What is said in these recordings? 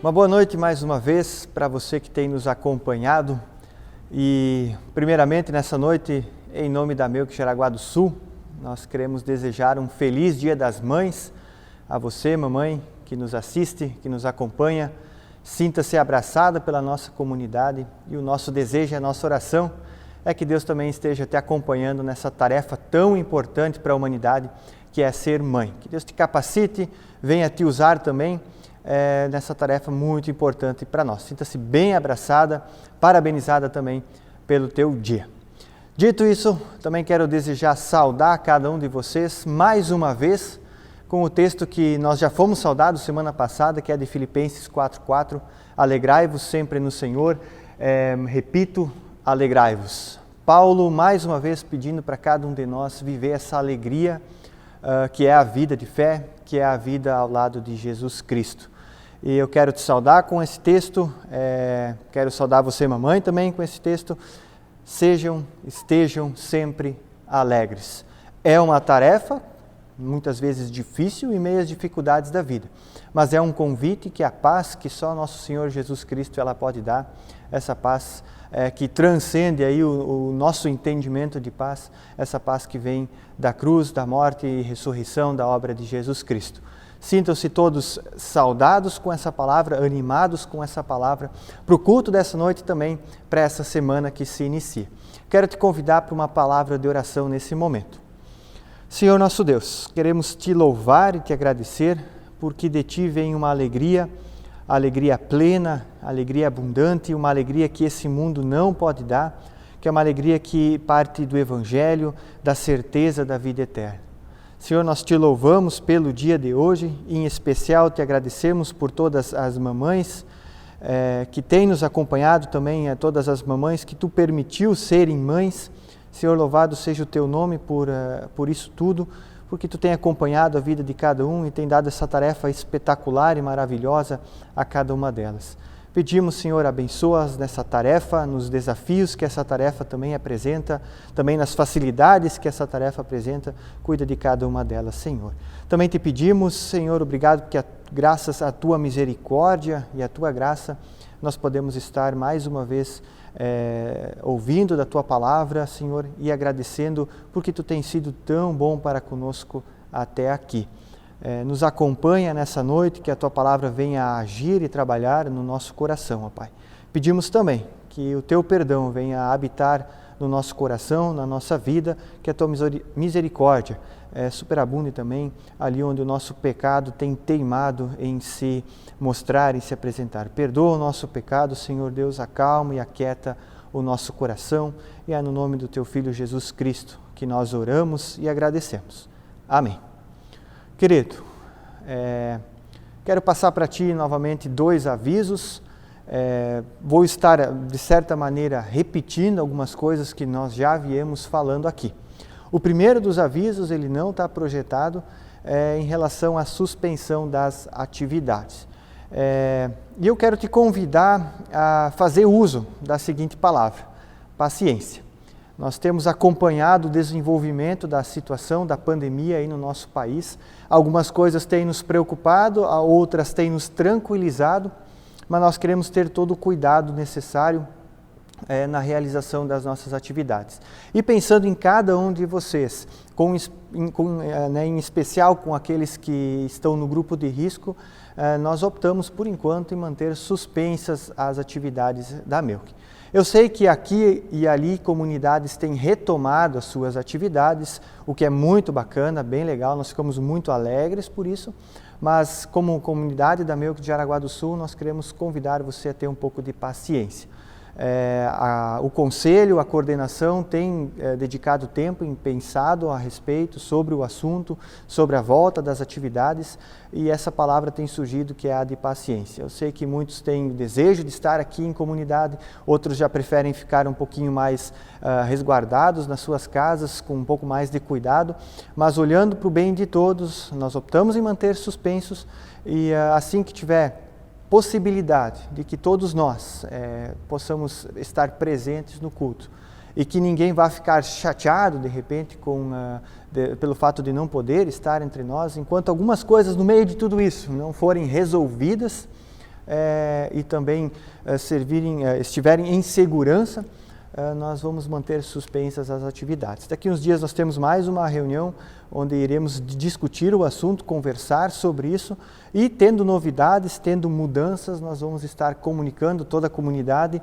Uma boa noite mais uma vez para você que tem nos acompanhado e primeiramente nessa noite, em nome da Melk Jaraguá do Sul, nós queremos desejar um feliz Dia das Mães a você, mamãe, que nos assiste, que nos acompanha. Sinta-se abraçada pela nossa comunidade e o nosso desejo, a nossa oração é que Deus também esteja te acompanhando nessa tarefa tão importante para a humanidade que é ser mãe. Que Deus te capacite, venha te usar também nessa tarefa muito importante para nós. Sinta-se bem abraçada, parabenizada também pelo teu dia. Dito isso, também quero desejar saudar cada um de vocês mais uma vez com o texto que nós já fomos saudados semana passada, que é de Filipenses 4:4. Alegrai-vos sempre no Senhor. Repito, alegrai-vos. Paulo, mais uma vez, pedindo para cada um de nós viver essa alegria que é a vida de fé, que é a vida ao lado de Jesus Cristo. E eu quero te saudar com esse texto, quero saudar você, mamãe, também com esse texto. Estejam sempre alegres. É uma tarefa, muitas vezes difícil, em meio às dificuldades da vida. Mas é um convite que a paz que só nosso Senhor Jesus Cristo ela pode dar, essa paz que transcende aí o nosso entendimento de paz, essa paz que vem da cruz, da morte e ressurreição da obra de Jesus Cristo. Sintam-se todos saudados com essa palavra, animados com essa palavra, para o culto dessa noite também, para essa semana que se inicia. Quero te convidar para uma palavra de oração nesse momento. Senhor nosso Deus, queremos te louvar e te agradecer, porque de ti vem uma alegria plena, alegria abundante, uma alegria que esse mundo não pode dar, que é uma alegria que parte do Evangelho, da certeza da vida eterna. Senhor, nós te louvamos pelo dia de hoje, em especial te agradecemos por todas as mamães que têm nos acompanhado também, a todas as mamães que tu permitiu serem mães. Senhor, louvado seja o teu nome por isso tudo, porque tu tem acompanhado a vida de cada um e tem dado essa tarefa espetacular e maravilhosa a cada uma delas. Pedimos, Senhor, abençoa-as nessa tarefa, nos desafios que essa tarefa também apresenta, também nas facilidades que essa tarefa apresenta, cuida de cada uma delas, Senhor. Também te pedimos, Senhor, obrigado, porque graças à tua misericórdia e à tua graça, nós podemos estar mais uma vez ouvindo da tua palavra, Senhor, e agradecendo, porque tu tens sido tão bom para conosco até aqui. Nos acompanha nessa noite, que a Tua Palavra venha agir e trabalhar no nosso coração, ó Pai. Pedimos também que o Teu perdão venha habitar no nosso coração, na nossa vida, que a Tua misericórdia superabunde também ali onde o nosso pecado tem teimado em se mostrar e se apresentar. Perdoa o nosso pecado, Senhor Deus, acalma e aquieta o nosso coração, e é no nome do Teu Filho Jesus Cristo que nós oramos e agradecemos. Amém. Querido, quero passar para ti novamente 2 avisos. Vou estar, de certa maneira, repetindo algumas coisas que nós já viemos falando aqui. O primeiro dos avisos, ele não está projetado em relação à suspensão das atividades. E eu quero te convidar a fazer uso da seguinte palavra: paciência. Nós temos acompanhado o desenvolvimento da situação da pandemia aí no nosso país. Algumas coisas têm nos preocupado, outras têm nos tranquilizado, mas nós queremos ter todo o cuidado necessário na realização das nossas atividades. E pensando em cada um de vocês, em especial com aqueles que estão no grupo de risco, nós optamos por enquanto em manter suspensas as atividades da Melk. Eu sei que aqui e ali comunidades têm retomado as suas atividades, o que é muito bacana, bem legal, nós ficamos muito alegres por isso, mas como comunidade da Melk de Jaraguá do Sul, nós queremos convidar você a ter um pouco de paciência. O conselho, a coordenação tem dedicado tempo em pensado a respeito sobre o assunto, sobre a volta das atividades, e essa palavra tem surgido, que é a de paciência. Eu sei que muitos têm o desejo de estar aqui em comunidade, outros já preferem ficar um pouquinho mais resguardados nas suas casas, com um pouco mais de cuidado, mas olhando para o bem de todos, nós optamos em manter suspensos, e assim que tiver possibilidade de que todos nós possamos estar presentes no culto e que ninguém vá ficar chateado de repente pelo fato de não poder estar entre nós, enquanto algumas coisas no meio de tudo isso não forem resolvidas, e também estiverem em segurança, nós vamos manter suspensas as atividades. Daqui uns dias nós temos mais uma reunião onde iremos discutir o assunto, conversar sobre isso e tendo novidades, tendo mudanças, nós vamos estar comunicando toda a comunidade,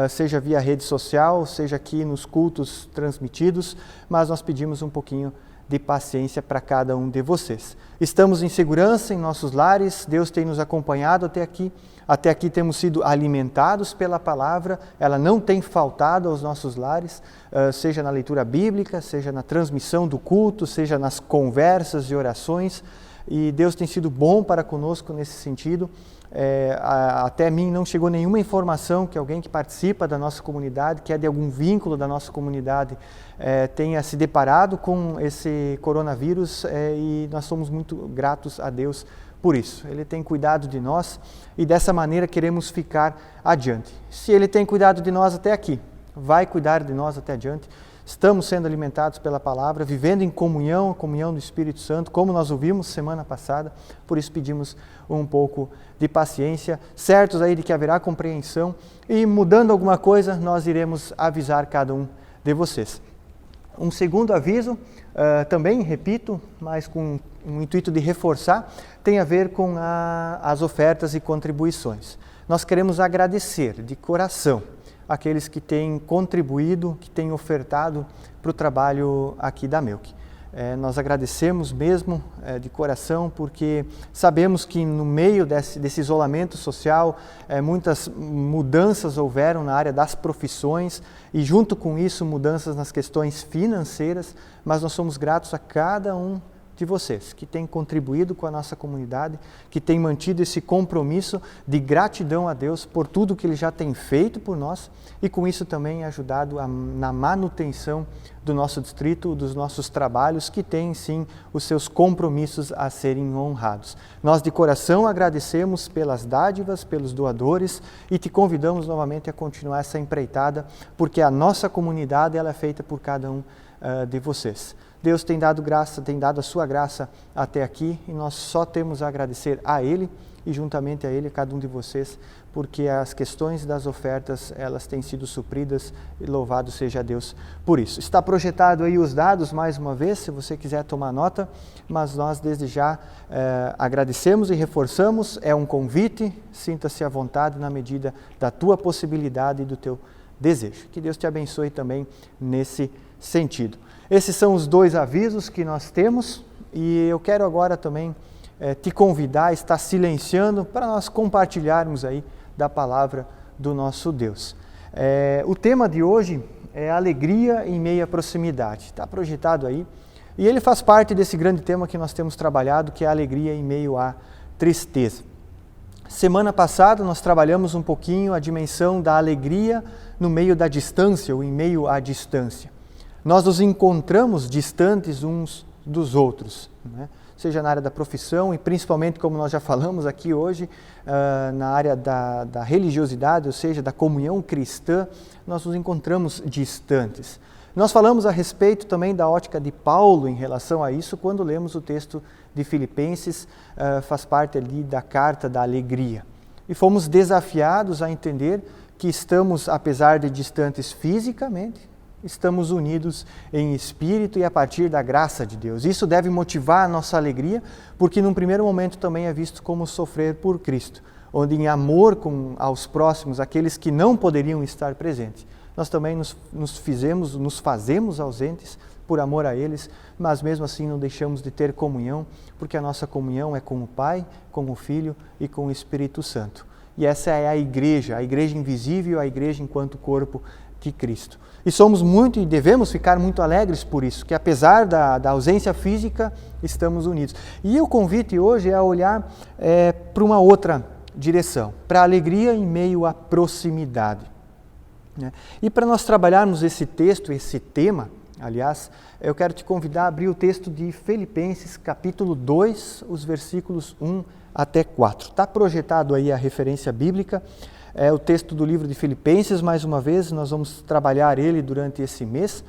seja via rede social, seja aqui nos cultos transmitidos, mas nós pedimos um pouquinho de paciência para cada um de vocês. Estamos em segurança em nossos lares, Deus tem nos acompanhado até aqui. Até aqui temos sido alimentados pela palavra, ela não tem faltado aos nossos lares, seja na leitura bíblica, seja na transmissão do culto, seja nas conversas e orações, e Deus tem sido bom para conosco nesse sentido. Até mim não chegou nenhuma informação que alguém que participa da nossa comunidade, que é de algum vínculo da nossa comunidade, tenha se deparado com esse coronavírus, e nós somos muito gratos a Deus por isso. Ele tem cuidado de nós e dessa maneira queremos ficar adiante. Se Ele tem cuidado de nós até aqui, vai cuidar de nós até adiante. Estamos sendo alimentados pela palavra, vivendo em comunhão, a comunhão do Espírito Santo, como nós ouvimos semana passada, por isso pedimos um pouco de paciência, certos aí de que haverá compreensão, e mudando alguma coisa, nós iremos avisar cada um de vocês. Um segundo aviso, também, repito, mas com um intuito de reforçar, tem a ver com as ofertas e contribuições. Nós queremos agradecer de coração aqueles que têm contribuído, que têm ofertado para o trabalho aqui da Melk. Nós agradecemos mesmo de coração, porque sabemos que no meio desse isolamento social, muitas mudanças houveram na área das profissões e junto com isso mudanças nas questões financeiras, mas nós somos gratos a cada um de vocês que tem contribuído com a nossa comunidade, que tem mantido esse compromisso de gratidão a Deus por tudo que Ele já tem feito por nós e com isso também ajudado na manutenção do nosso distrito, dos nossos trabalhos, que têm sim os seus compromissos a serem honrados. Nós de coração agradecemos pelas dádivas, pelos doadores e te convidamos novamente a continuar essa empreitada, porque a nossa comunidade ela é feita por cada um de vocês. Deus tem dado graça, tem dado a sua graça até aqui e nós só temos a agradecer a Ele e juntamente a Ele, cada um de vocês, porque as questões das ofertas, elas têm sido supridas e louvado seja Deus por isso. Está projetado aí os dados mais uma vez, se você quiser tomar nota, mas nós desde já agradecemos e reforçamos, é um convite, sinta-se à vontade na medida da tua possibilidade e do teu desejo. Que Deus te abençoe também nesse sentido. Esses são os dois avisos que nós temos e eu quero agora também te convidar a estar silenciando para nós compartilharmos aí da palavra do nosso Deus. O tema de hoje é alegria em meio à proximidade, está projetado aí e ele faz parte desse grande tema que nós temos trabalhado, que é a alegria em meio à tristeza. Semana passada nós trabalhamos um pouquinho a dimensão da alegria no meio da distância ou em meio à distância. Nós nos encontramos distantes uns dos outros, né? Seja na área da profissão e principalmente, como nós já falamos aqui hoje, na área da religiosidade, ou seja, da comunhão cristã, nós nos encontramos distantes. Nós falamos a respeito também da ótica de Paulo em relação a isso, quando lemos o texto de Filipenses, faz parte ali da carta da alegria. E fomos desafiados a entender que estamos, apesar de distantes fisicamente, estamos unidos em espírito e a partir da graça de Deus. Isso deve motivar a nossa alegria, porque num primeiro momento também é visto como sofrer por Cristo, onde em amor aos próximos, aqueles que não poderiam estar presentes, nós também nos fazemos ausentes por amor a eles, mas mesmo assim não deixamos de ter comunhão, porque a nossa comunhão é com o Pai, com o Filho e com o Espírito Santo. E essa é a igreja invisível, a igreja enquanto corpo de Cristo. E somos muito e devemos ficar muito alegres por isso, que apesar da ausência física, estamos unidos. E o convite hoje é a olhar para uma outra direção, para a alegria em meio à proximidade. Né? E para nós trabalharmos esse texto, esse tema, aliás, eu quero te convidar a abrir o texto de Filipenses, capítulo 2, os versículos 1 até 4. Está projetado aí a referência bíblica. É o texto do livro de Filipenses, mais uma vez, nós vamos trabalhar ele durante esse mês.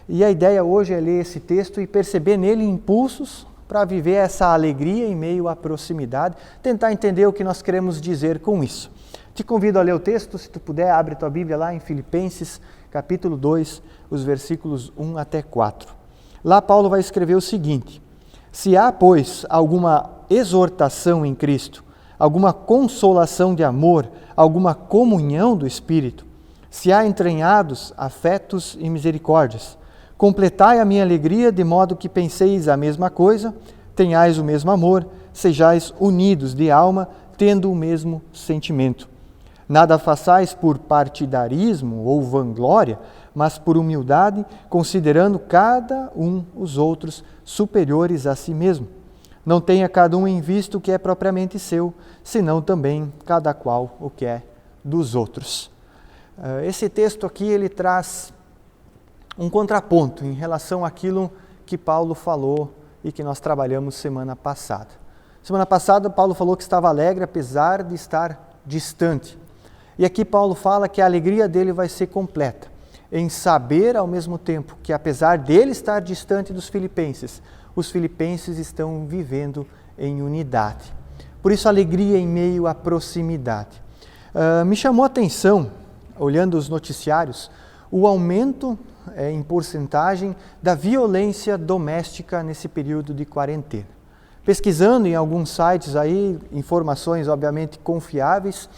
E a ideia hoje é ler esse texto e perceber nele impulsos para viver essa alegria em meio à proximidade, tentar entender o que nós queremos dizer com isso. Te convido a ler o texto, se tu puder, abre tua Bíblia lá em Filipenses, capítulo 2, os versículos 1 até 4. Lá Paulo vai escrever o seguinte: se há, pois, alguma exortação em Cristo, alguma consolação de amor, alguma comunhão do Espírito, se há entranhados afetos e misericórdias, completai a minha alegria de modo que penseis a mesma coisa, tenhais o mesmo amor, sejais unidos de alma, tendo o mesmo sentimento. Nada façais por partidarismo ou vanglória, mas por humildade, considerando cada um os outros superiores a si mesmo. Não tenha cada um em vista o que é propriamente seu, senão também cada qual o que é dos outros. Esse texto aqui, ele traz um contraponto em relação àquilo que Paulo falou e que nós trabalhamos semana passada. Semana passada, Paulo falou que estava alegre apesar de estar distante. E aqui Paulo fala que a alegria dele vai ser completa, em saber ao mesmo tempo que apesar dele estar distante dos filipenses, os filipenses estão vivendo em unidade. Por isso, alegria em meio à proximidade. Me chamou a atenção, olhando os noticiários, o aumento em porcentagem da violência doméstica nesse período de quarentena. Pesquisando em alguns sites aí, informações obviamente confiáveis,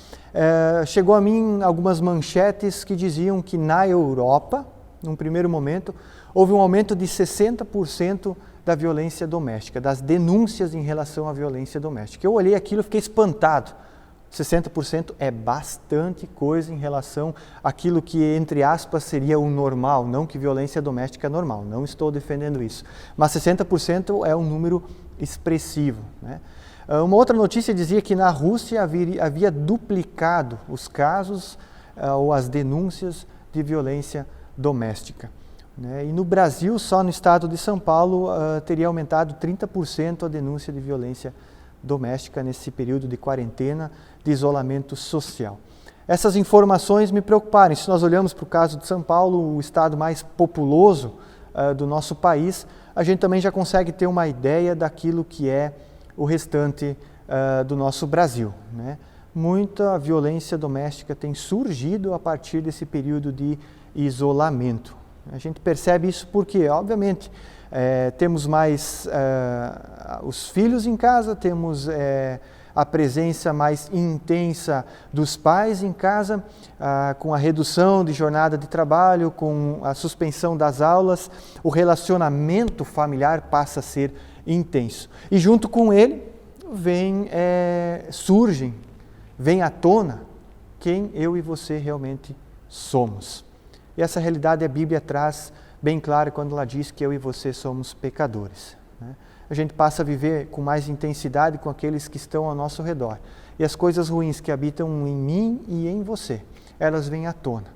chegou a mim algumas manchetes que diziam que na Europa, num primeiro momento, houve um aumento de 60% da violência doméstica, das denúncias em relação à violência doméstica. Eu olhei aquilo e fiquei espantado. 60% é bastante coisa em relação àquilo que, entre aspas, seria o normal, não que violência doméstica é normal, não estou defendendo isso, mas 60% é um número expressivo, né? Uma outra notícia dizia que na Rússia havia duplicado os casos ou as denúncias de violência doméstica, né? E no Brasil, só no estado de São Paulo, teria aumentado 30% a denúncia de violência doméstica nesse período de quarentena, de isolamento social. Essas informações me preocuparam. Se nós olhamos para o caso de São Paulo, o estado mais populoso do nosso país, a gente também já consegue ter uma ideia daquilo que é o restante do nosso Brasil, né? Muita violência doméstica tem surgido a partir desse período de isolamento. A gente percebe isso porque, obviamente, temos mais os filhos em casa, temos a presença mais intensa dos pais em casa, com a redução de jornada de trabalho, com a suspensão das aulas, o relacionamento familiar passa a ser intenso. E junto com ele vem à tona quem eu e você realmente somos. E essa realidade a Bíblia traz bem claro quando ela diz que eu e você somos pecadores, né? A gente passa a viver com mais intensidade com aqueles que estão ao nosso redor. E as coisas ruins que habitam em mim e em você, elas vêm à tona.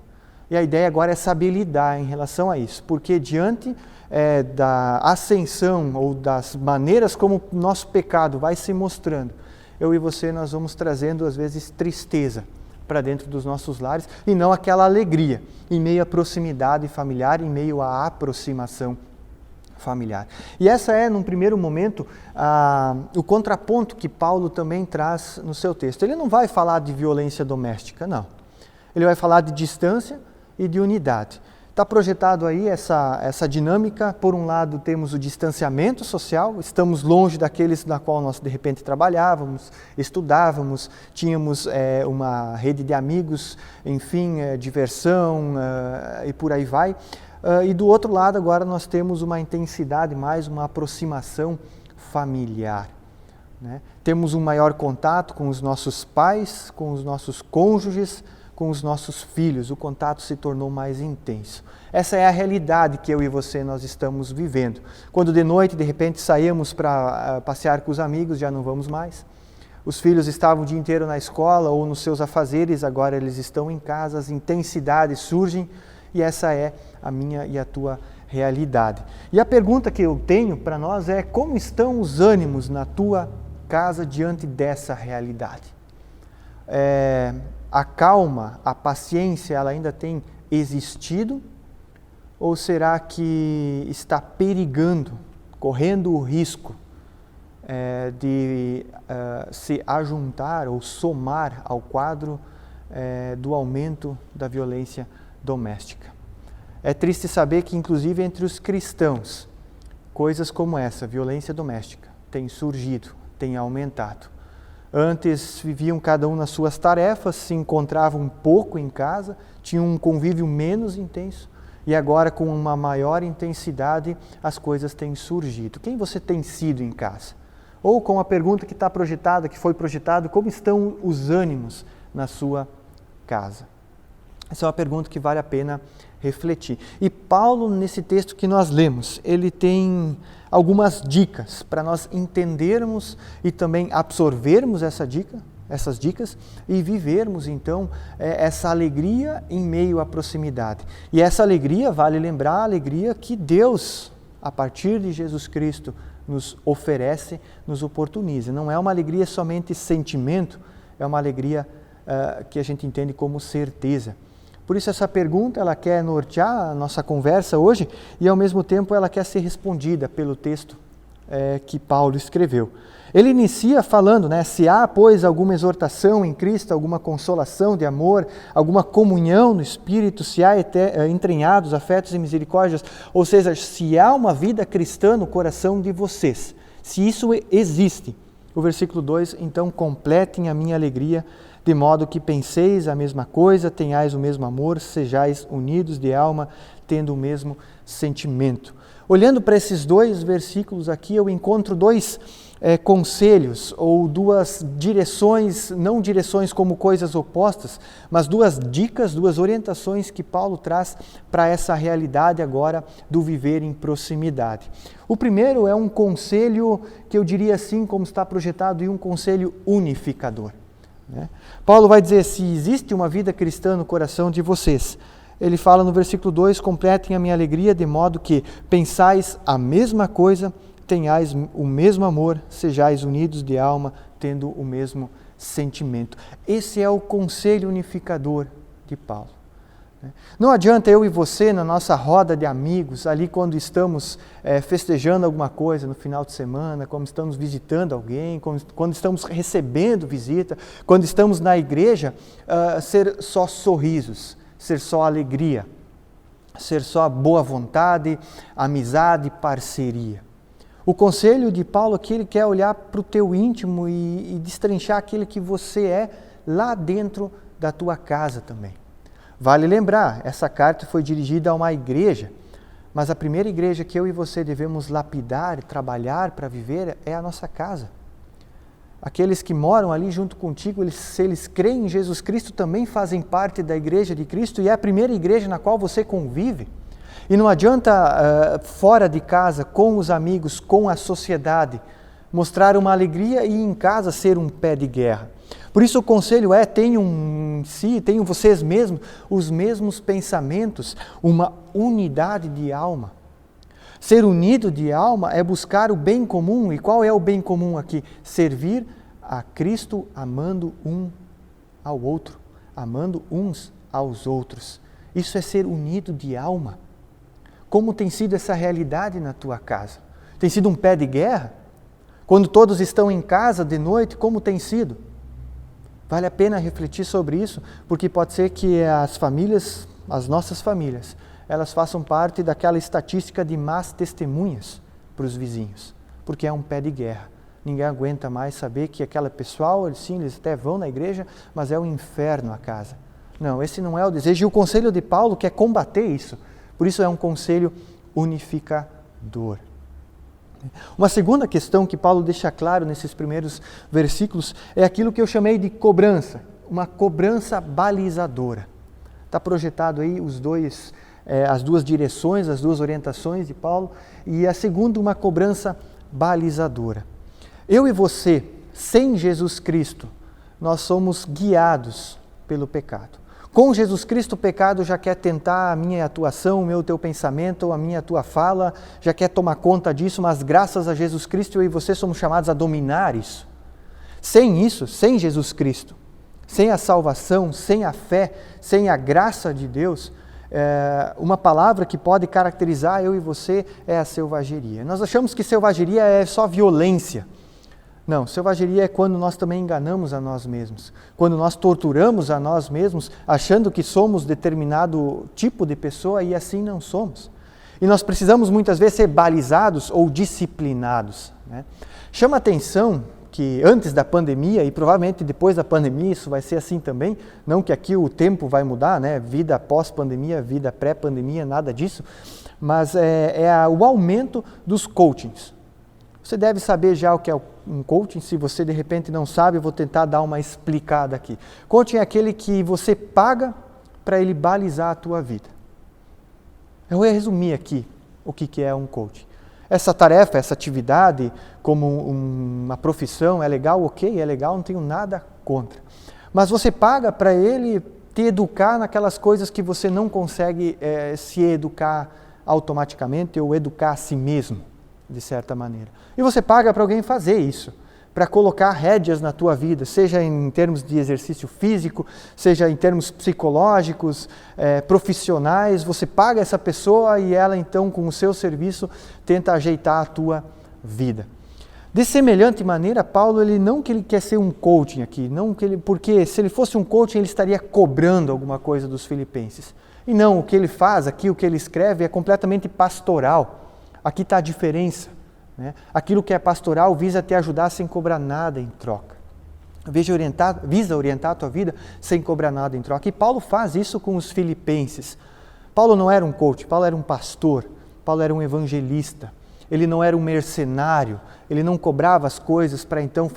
E a ideia agora é saber lidar em relação a isso, porque diante da ascensão ou das maneiras como o nosso pecado vai se mostrando, eu e você nós vamos trazendo às vezes tristeza para dentro dos nossos lares e não aquela alegria em meio à proximidade familiar, em meio à aproximação familiar. E essa é, num primeiro momento, o contraponto que Paulo também traz no seu texto. Ele não vai falar de violência doméstica, não. Ele vai falar de distância e de unidade. Está projetado aí essa dinâmica. Por um lado, temos o distanciamento social, estamos longe daqueles na qual nós, de repente, trabalhávamos, estudávamos, tínhamos uma rede de amigos, enfim, diversão e por aí vai. E do outro lado, agora, nós temos uma intensidade, mais uma aproximação familiar, né? Temos um maior contato com os nossos pais, com os nossos cônjuges, com os nossos filhos, o contato se tornou mais intenso. Essa é a realidade que eu e você nós estamos vivendo. Quando de noite, de repente, saímos para passear com os amigos, já não vamos mais. Os filhos estavam o dia inteiro na escola ou nos seus afazeres, agora eles estão em casa, as intensidades surgem e essa é a minha e a tua realidade. E a pergunta que eu tenho para nós é: como estão os ânimos na tua casa diante dessa realidade? A calma, a paciência, ela ainda tem existido? Ou será que está perigando, correndo o risco de se ajuntar ou somar ao quadro do aumento da violência doméstica. É triste saber que, inclusive entre os cristãos, coisas como essa, violência doméstica, têm surgido, têm aumentado. Antes viviam cada um nas suas tarefas, se encontravam um pouco em casa, tinham um convívio menos intenso, e agora, com uma maior intensidade, as coisas têm surgido. Quem você tem sido em casa? Ou com a pergunta que está projetada, que foi projetada, como estão os ânimos na sua casa? Essa é uma pergunta que vale a pena refletir. E Paulo, nesse texto que nós lemos, ele tem algumas dicas para nós entendermos e também absorvermos essas dicas e vivermos, então, essa alegria em meio à proximidade. E essa alegria, vale lembrar, a alegria que Deus, a partir de Jesus Cristo, nos oferece, nos oportuniza. Não é uma alegria somente sentimento, é uma alegria que a gente entende como certeza. Por isso essa pergunta, ela quer nortear a nossa conversa hoje e ao mesmo tempo ela quer ser respondida pelo texto que Paulo escreveu. Ele inicia falando, se há, pois, alguma exortação em Cristo, alguma consolação de amor, alguma comunhão no Espírito, se há entranhados afetos e misericórdias, ou seja, se há uma vida cristã no coração de vocês, se isso existe. O versículo 2, então, completem a minha alegria, de modo que penseis a mesma coisa, tenhais o mesmo amor, sejais unidos de alma, tendo o mesmo sentimento. Olhando para esses dois versículos aqui, eu encontro dois conselhos ou duas direções, não direções como coisas opostas, mas duas dicas, duas orientações que Paulo traz para essa realidade agora do viver em proximidade. O primeiro é um conselho que eu diria assim, como está projetado, e um conselho unificador. Paulo vai dizer, se existe uma vida cristã no coração de vocês, ele fala no versículo 2, completem a minha alegria de modo que pensais a mesma coisa, tenhais o mesmo amor, sejais unidos de alma, tendo o mesmo sentimento. Esse é o conselho unificador de Paulo. Não adianta eu e você, na nossa roda de amigos, ali quando estamos festejando alguma coisa no final de semana, quando estamos visitando alguém, quando estamos recebendo visita, quando estamos na igreja, ser só sorrisos, ser só alegria, ser só boa vontade, amizade, parceria. O conselho de Paulo aqui, ele quer olhar para o teu íntimo e destrinchar aquele que você é lá dentro da tua casa também. Vale lembrar, essa carta foi dirigida a uma igreja, mas a primeira igreja que eu e você devemos lapidar e trabalhar para viver é a nossa casa. Aqueles que moram ali junto contigo, se eles creem em Jesus Cristo, também fazem parte da igreja de Cristo e é a primeira igreja na qual você convive. E não adianta fora de casa, com os amigos, com a sociedade, mostrar uma alegria e em casa ser um pé de guerra. Por isso o conselho tenham vocês mesmos os mesmos pensamentos, uma unidade de alma. Ser unido de alma é buscar o bem comum. E qual é o bem comum aqui? Servir a Cristo amando um ao outro, amando uns aos outros. Isso é ser unido de alma. Como tem sido essa realidade na tua casa? Tem sido um pé de guerra? Quando todos estão em casa de noite, como tem sido? Vale a pena refletir sobre isso, porque pode ser que as nossas famílias, elas façam parte daquela estatística de más testemunhas para os vizinhos, porque é um pé de guerra. Ninguém aguenta mais saber que aquela pessoal, eles até vão na igreja, mas é um inferno a casa. Não, esse não é o desejo. E o conselho de Paulo quer combater isso. Por isso é um conselho unificador. Uma segunda questão que Paulo deixa claro nesses primeiros versículos é aquilo que eu chamei de cobrança, uma cobrança balizadora. Está projetado aí as duas direções, as duas orientações de Paulo, e a segunda, uma cobrança balizadora. Eu e você, sem Jesus Cristo, nós somos guiados pelo pecado. Com Jesus Cristo, o pecado já quer tentar a minha atuação, o teu pensamento, a tua fala, já quer tomar conta disso, mas graças a Jesus Cristo, eu e você somos chamados a dominar isso. Sem isso, sem Jesus Cristo, sem a salvação, sem a fé, sem a graça de Deus, uma palavra que pode caracterizar eu e você é a selvageria. Nós achamos que selvageria é só violência, Não, selvageria é quando nós também enganamos a nós mesmos, quando nós torturamos a nós mesmos, achando que somos determinado tipo de pessoa e assim não somos. E nós precisamos muitas vezes ser balizados ou disciplinados, né? Chama atenção que antes da pandemia, e provavelmente depois da pandemia isso vai ser assim também, não que aqui o tempo vai mudar, né? Vida pós-pandemia, vida pré-pandemia, nada disso, mas o aumento dos coachings. Você deve saber já o que é um coaching. Se você de repente não sabe, eu vou tentar dar uma explicada aqui. Coaching é aquele que você paga para ele balizar a tua vida. Eu vou resumir aqui o que é um coaching. Essa tarefa, essa atividade, como uma profissão, é legal, ok, é legal, não tenho nada contra. Mas você paga para ele te educar naquelas coisas que você não consegue se educar automaticamente ou educar a si mesmo, de certa maneira. E você paga para alguém fazer isso, para colocar rédeas na tua vida, seja em termos de exercício físico, seja em termos psicológicos, profissionais. Você paga essa pessoa e ela então, com o seu serviço, tenta ajeitar a tua vida. De semelhante maneira, Paulo, ele quer ser um coaching aqui, porque se ele fosse um coaching, ele estaria cobrando alguma coisa dos filipenses. E não, o que ele faz aqui, o que ele escreve é completamente pastoral. Aqui está a diferença, né? Aquilo que é pastoral visa te ajudar sem cobrar nada em troca. Visa orientar a tua vida sem cobrar nada em troca. E Paulo faz isso com os filipenses. Paulo não era um coach, Paulo era um pastor, Paulo era um evangelista. Ele não era um mercenário, ele não cobrava as coisas para então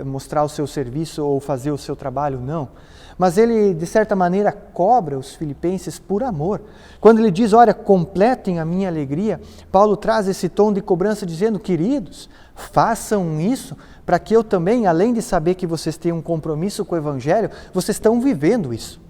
mostrar o seu serviço ou fazer o seu trabalho, não. Mas ele, de certa maneira, cobra os filipenses por amor. Quando ele diz, olha, completem a minha alegria, Paulo traz esse tom de cobrança dizendo, queridos, façam isso para que eu também, além de saber que vocês têm um compromisso com o Evangelho, vocês estão vivendo isso.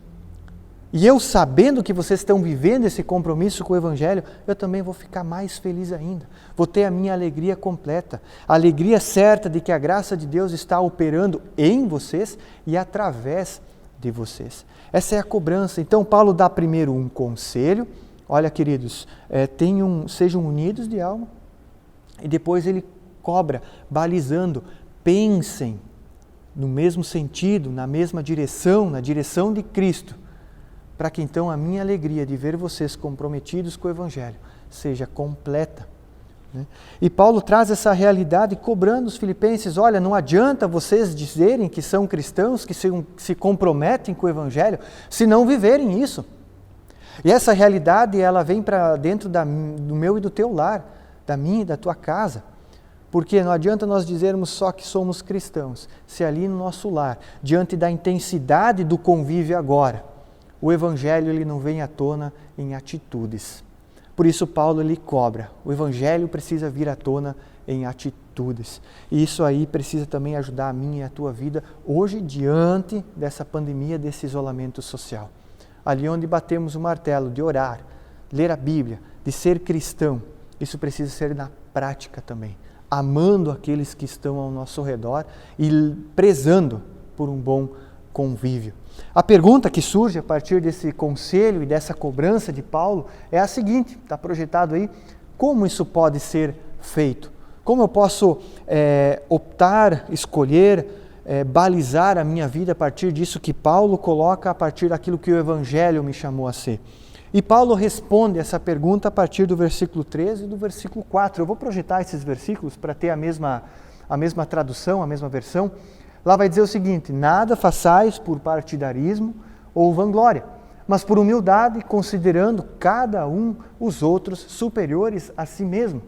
E eu sabendo que vocês estão vivendo esse compromisso com o Evangelho, eu também vou ficar mais feliz ainda. Vou ter a minha alegria completa. A alegria certa de que a graça de Deus está operando em vocês e através de vocês. Essa é a cobrança. Então Paulo dá primeiro um conselho. Olha, queridos, sejam unidos de alma. E depois ele cobra, balizando. Pensem no mesmo sentido, na mesma direção, na direção de Cristo, para que então a minha alegria de ver vocês comprometidos com o Evangelho seja completa. E Paulo traz essa realidade cobrando os filipenses, olha, não adianta vocês dizerem que são cristãos, que se comprometem com o Evangelho, se não viverem isso. E essa realidade, ela vem para dentro do meu e do teu lar, da minha e da tua casa. Porque não adianta nós dizermos só que somos cristãos, se ali no nosso lar, diante da intensidade do convívio agora, o Evangelho ele não vem à tona em atitudes. Por isso Paulo ele cobra, o Evangelho precisa vir à tona em atitudes. E isso aí precisa também ajudar a minha e a tua vida hoje diante dessa pandemia, desse isolamento social. Ali onde batemos o martelo de orar, ler a Bíblia, de ser cristão, isso precisa ser na prática também. Amando aqueles que estão ao nosso redor e prezando por um bom convívio. A pergunta que surge a partir desse conselho e dessa cobrança de Paulo é a seguinte, está projetado aí, como isso pode ser feito? Como eu posso optar, escolher, balizar a minha vida a partir disso que Paulo coloca, a partir daquilo que o Evangelho me chamou a ser? E Paulo responde essa pergunta a partir do versículo 13 e do versículo 4. Eu vou projetar esses versículos para ter a mesma tradução, a mesma versão. Lá vai dizer o seguinte, nada façais por partidarismo ou vanglória, mas por humildade, considerando cada um os outros superiores a si mesmo.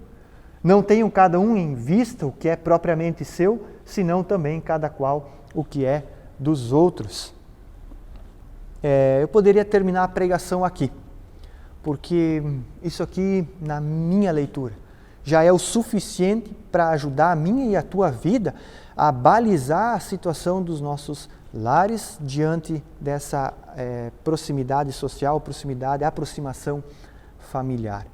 Não tenham cada um em vista o que é propriamente seu, senão também cada qual o que é dos outros. Eu poderia terminar a pregação aqui, porque isso aqui, na minha leitura, já é o suficiente para ajudar a minha e a tua vida a balizar a situação dos nossos lares diante dessa proximidade social, aproximação familiar,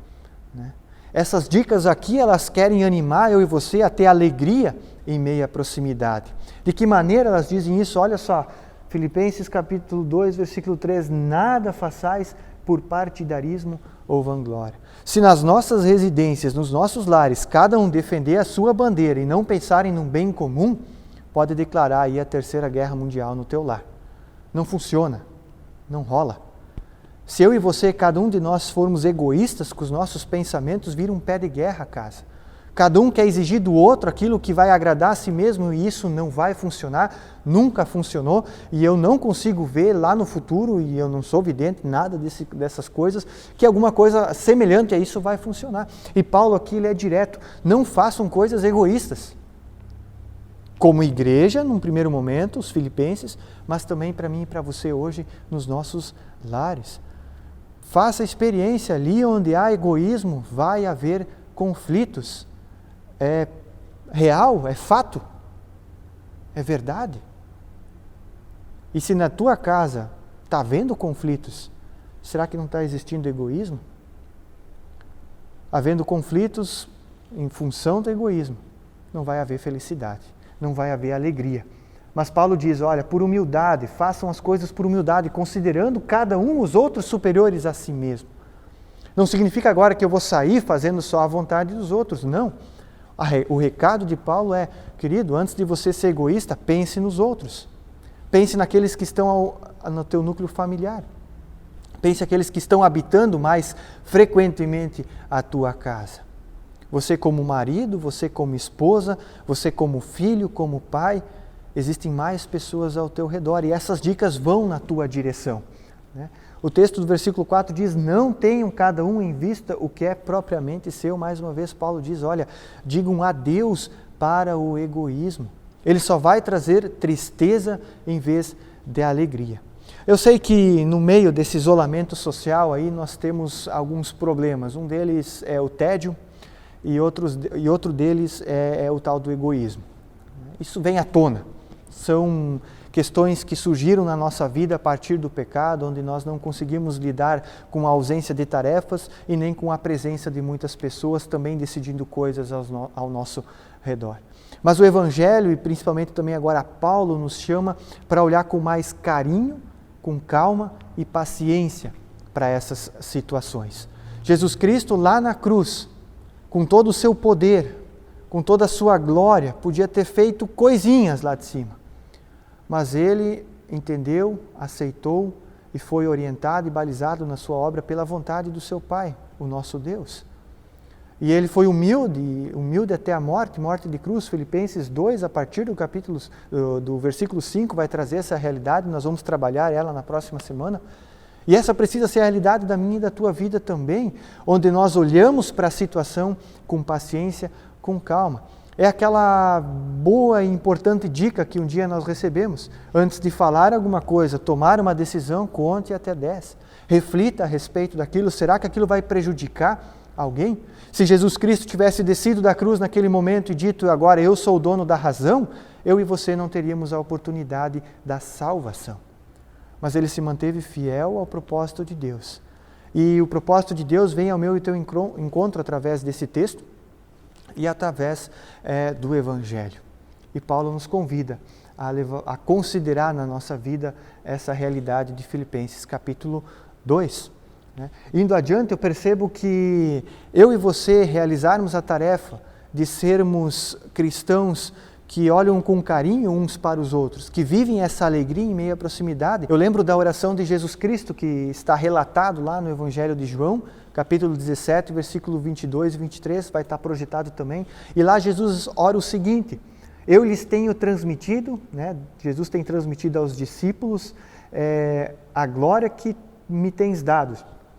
né? Essas dicas aqui, elas querem animar eu e você a ter alegria em meio à proximidade. De que maneira elas dizem isso? Olha só, Filipenses capítulo 2, versículo 3, nada façais por partidarismo ou vanglória. Se nas nossas residências, nos nossos lares, cada um defender a sua bandeira e não pensarem num bem comum, pode declarar aí a Terceira Guerra Mundial no teu lar. Não funciona, não rola. Se eu e você, cada um de nós, formos egoístas com os nossos pensamentos, vira um pé de guerra a casa. Cada um quer exigir do outro aquilo que vai agradar a si mesmo e isso não vai funcionar, nunca funcionou e eu não consigo ver lá no futuro, e eu não sou vidente, nada dessas coisas, que alguma coisa semelhante a isso vai funcionar. E Paulo aqui ele é direto, não façam coisas egoístas. Como igreja, num primeiro momento, os filipenses, mas também para mim e para você hoje, nos nossos lares. Faça a experiência ali onde há egoísmo, vai haver conflitos. É real, é fato, é verdade. E se na tua casa está havendo conflitos, será que não está existindo egoísmo? Havendo conflitos em função do egoísmo, não vai haver felicidade, não vai haver alegria. Mas Paulo diz, olha, por humildade, façam as coisas por humildade, considerando cada um os outros superiores a si mesmo. Não significa agora que eu vou sair fazendo só a vontade dos outros, não. O recado de Paulo é, querido, antes de você ser egoísta, pense nos outros. Pense naqueles que estão no teu núcleo familiar. Pense naqueles que estão habitando mais frequentemente a tua casa. Você como marido, você como esposa, você como filho, como pai, existem mais pessoas ao teu redor e essas dicas vão na tua direção, né? O texto do versículo 4 diz, não tenham cada um em vista o que é propriamente seu. Mais uma vez Paulo diz, olha, digam adeus para o egoísmo. Ele só vai trazer tristeza em vez de alegria. Eu sei que no meio desse isolamento social aí nós temos alguns problemas. Um deles é o tédio e outro deles é o tal do egoísmo. Isso vem à tona. São questões que surgiram na nossa vida a partir do pecado, onde nós não conseguimos lidar com a ausência de tarefas e nem com a presença de muitas pessoas também decidindo coisas ao nosso redor. Mas o Evangelho, e principalmente também agora Paulo, nos chama para olhar com mais carinho, com calma e paciência para essas situações. Jesus Cristo lá na cruz, com todo o seu poder, com toda a sua glória, podia ter feito coisinhas lá de cima. Mas ele entendeu, aceitou e foi orientado e balizado na sua obra pela vontade do seu Pai, o nosso Deus. E ele foi humilde até a morte de cruz. Filipenses 2, a partir do versículo 5, vai trazer essa realidade, nós vamos trabalhar ela na próxima semana. E essa precisa ser a realidade da minha e da tua vida também, onde nós olhamos para a situação com paciência, com calma. É aquela boa e importante dica que um dia nós recebemos. Antes de falar alguma coisa, tomar uma decisão, conte até 10. Reflita a respeito daquilo. Será que aquilo vai prejudicar alguém? Se Jesus Cristo tivesse descido da cruz naquele momento e dito, agora eu sou o dono da razão, eu e você não teríamos a oportunidade da salvação. Mas ele se manteve fiel ao propósito de Deus. E o propósito de Deus vem ao meu e teu encontro através desse texto, e através do Evangelho. E Paulo nos convida a considerar na nossa vida essa realidade de Filipenses capítulo 2. Né? Indo adiante, eu percebo que eu e você realizarmos a tarefa de sermos cristãos que olham com carinho uns para os outros, que vivem essa alegria em meio à proximidade. Eu lembro da oração de Jesus Cristo, que está relatado lá no Evangelho de João, capítulo 17, versículo 22 e 23, vai estar projetado também. E lá Jesus ora o seguinte, eu lhes tenho transmitido, né, Jesus tem transmitido aos discípulos a glória que me tens dado,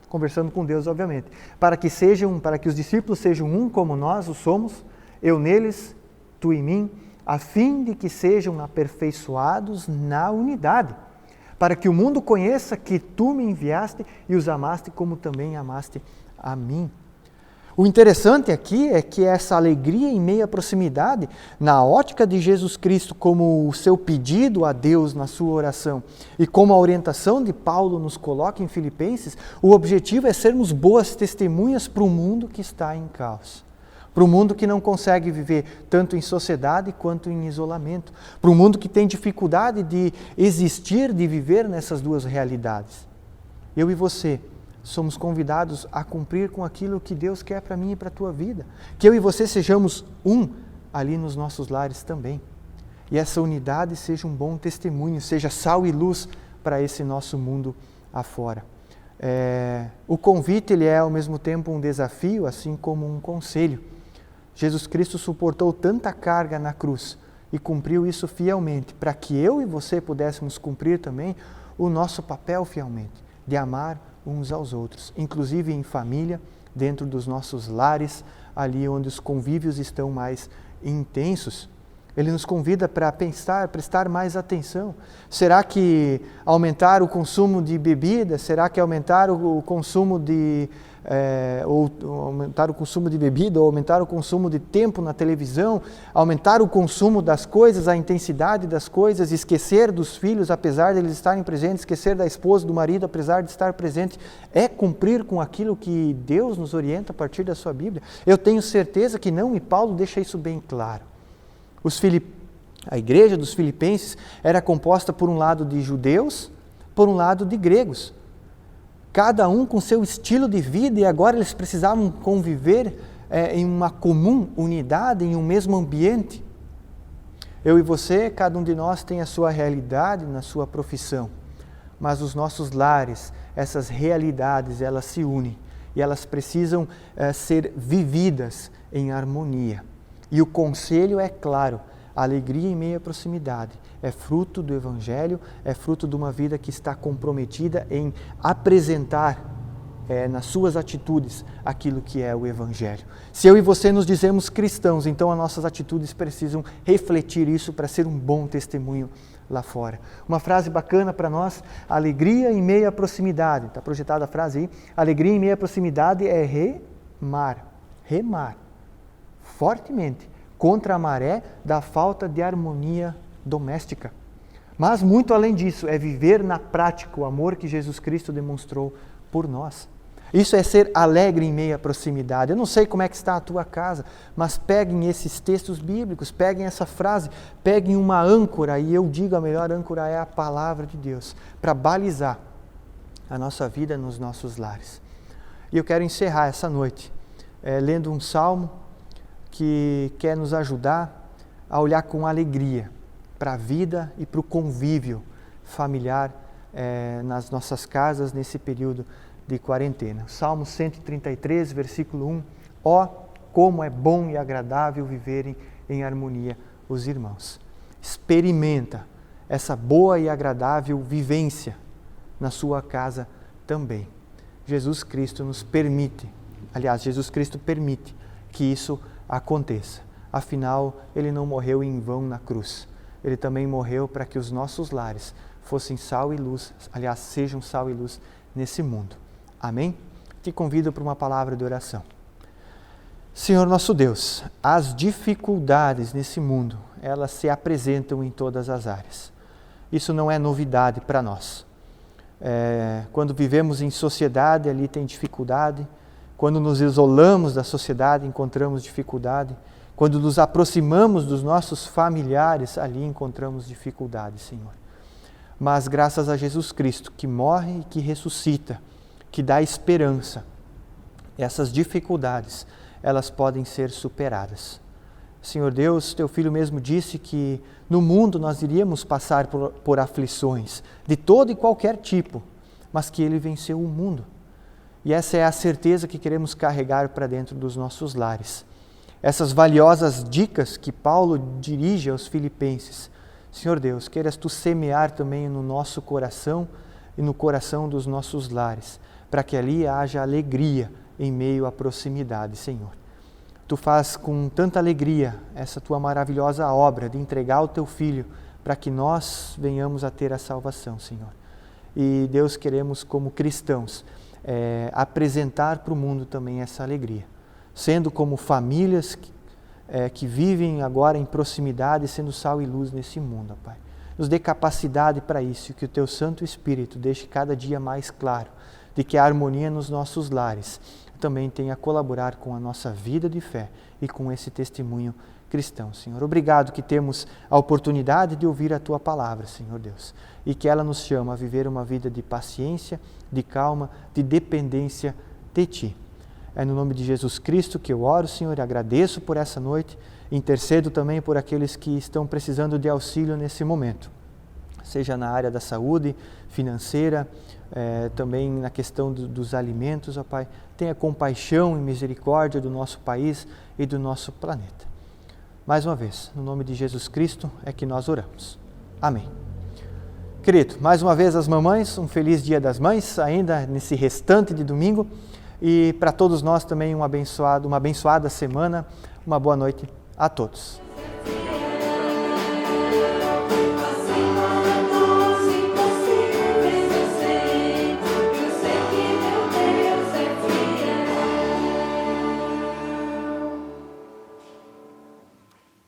conversando com Deus, obviamente, para que os discípulos sejam um como nós o somos, eu neles, tu em mim, a fim de que sejam aperfeiçoados na unidade, para que o mundo conheça que tu me enviaste e os amaste como também amaste a mim. O interessante aqui é que essa alegria em meio à proximidade, na ótica de Jesus Cristo como o seu pedido a Deus na sua oração e como a orientação de Paulo nos coloca em Filipenses, o objetivo é sermos boas testemunhas para o mundo que está em caos. Para o mundo que não consegue viver tanto em sociedade quanto em isolamento. Para o mundo que tem dificuldade de existir, de viver nessas duas realidades. Eu e você somos convidados a cumprir com aquilo que Deus quer para mim e para a tua vida. Que eu e você sejamos um ali nos nossos lares também. E essa unidade seja um bom testemunho, seja sal e luz para esse nosso mundo afora. O convite ele é ao mesmo tempo um desafio, assim como um conselho. Jesus Cristo suportou tanta carga na cruz e cumpriu isso fielmente, para que eu e você pudéssemos cumprir também o nosso papel fielmente, de amar uns aos outros, inclusive em família, dentro dos nossos lares, ali onde os convívios estão mais intensos. Ele nos convida para pensar, prestar mais atenção. Será que aumentar o consumo de bebida? Será que aumentar o consumo de aumentar o consumo de bebida, ou aumentar o consumo de tempo na televisão, aumentar o consumo das coisas, a intensidade das coisas, esquecer dos filhos, apesar de eles estarem presentes, esquecer da esposa, do marido, apesar de estar presente, é cumprir com aquilo que Deus nos orienta a partir da sua Bíblia? Eu tenho certeza que não, e Paulo deixa isso bem claro. A igreja dos Filipenses era composta por um lado de judeus, por um lado de gregos. Cada um com seu estilo de vida, e agora eles precisavam conviver em uma comum unidade, em um mesmo ambiente. Eu e você, cada um de nós tem a sua realidade na sua profissão, mas os nossos lares, essas realidades, elas se unem e elas precisam ser vividas em harmonia. E o conselho é claro: a alegria em meio à proximidade é fruto do Evangelho, é fruto de uma vida que está comprometida em apresentar nas suas atitudes aquilo que é o Evangelho. Se eu e você nos dizemos cristãos, então as nossas atitudes precisam refletir isso para ser um bom testemunho lá fora. Uma frase bacana para nós: alegria em meio à proximidade. Está projetada a frase aí. Alegria em meio à proximidade é remar fortemente contra a maré da falta de harmonia doméstica. Mas muito além disso, é viver na prática o amor que Jesus Cristo demonstrou por nós. Isso é ser alegre em meio à proximidade. Eu não sei como é que está a tua casa, mas peguem esses textos bíblicos, peguem essa frase, peguem uma âncora, e eu digo, a melhor âncora é a palavra de Deus, para balizar a nossa vida nos nossos lares. E eu quero encerrar essa noite lendo um salmo que quer nos ajudar a olhar com alegria para a vida e para o convívio familiar nas nossas casas nesse período de quarentena. Salmo 133, versículo 1. Ó, como é bom e agradável viverem em harmonia os irmãos. Experimenta essa boa e agradável vivência na sua casa também. Jesus Cristo permite que isso aconteça. Afinal, Ele não morreu em vão na cruz. Ele também morreu para que os nossos lares fossem sal e luz, sejam sal e luz nesse mundo. Amém? Te convido para uma palavra de oração. Senhor nosso Deus, as dificuldades nesse mundo, elas se apresentam em todas as áreas. Isso não é novidade para nós. Quando vivemos em sociedade, ali tem dificuldade. Quando nos isolamos da sociedade, encontramos dificuldade. Quando nos aproximamos dos nossos familiares, ali encontramos dificuldade, Senhor. Mas graças a Jesus Cristo, que morre e que ressuscita, que dá esperança, essas dificuldades, elas podem ser superadas. Senhor Deus, Teu Filho mesmo disse que no mundo nós iríamos passar por aflições, de todo e qualquer tipo, mas que Ele venceu o mundo. E essa é a certeza que queremos carregar para dentro dos nossos lares. Essas valiosas dicas que Paulo dirige aos filipenses, Senhor Deus, queiras Tu semear também no nosso coração e no coração dos nossos lares, para que ali haja alegria em meio à proximidade, Senhor. Tu faz com tanta alegria essa Tua maravilhosa obra de entregar o Teu Filho para que nós venhamos a ter a salvação, Senhor. E Deus, queremos como cristãos apresentar para o mundo também essa alegria, sendo como famílias que vivem agora em proximidade, sendo sal e luz nesse mundo, Pai. Nos dê capacidade para isso, que o Teu Santo Espírito deixe cada dia mais claro de que a harmonia nos nossos lares também tenha a colaborar com a nossa vida de fé e com esse testemunho cristão, Senhor. Obrigado que temos a oportunidade de ouvir a Tua palavra, Senhor Deus, e que ela nos chama a viver uma vida de paciência, de calma, de dependência de Ti. É no nome de Jesus Cristo que eu oro, Senhor, e agradeço por essa noite, intercedo também por aqueles que estão precisando de auxílio nesse momento, seja na área da saúde, financeira, também na questão dos alimentos, ó Pai. Tenha compaixão e misericórdia do nosso país e do nosso planeta. Mais uma vez, no nome de Jesus Cristo é que nós oramos. Amém. Querido, mais uma vez as mamães, um feliz Dia das Mães, ainda nesse restante de domingo, e para todos nós também uma abençoada semana, uma boa noite a todos.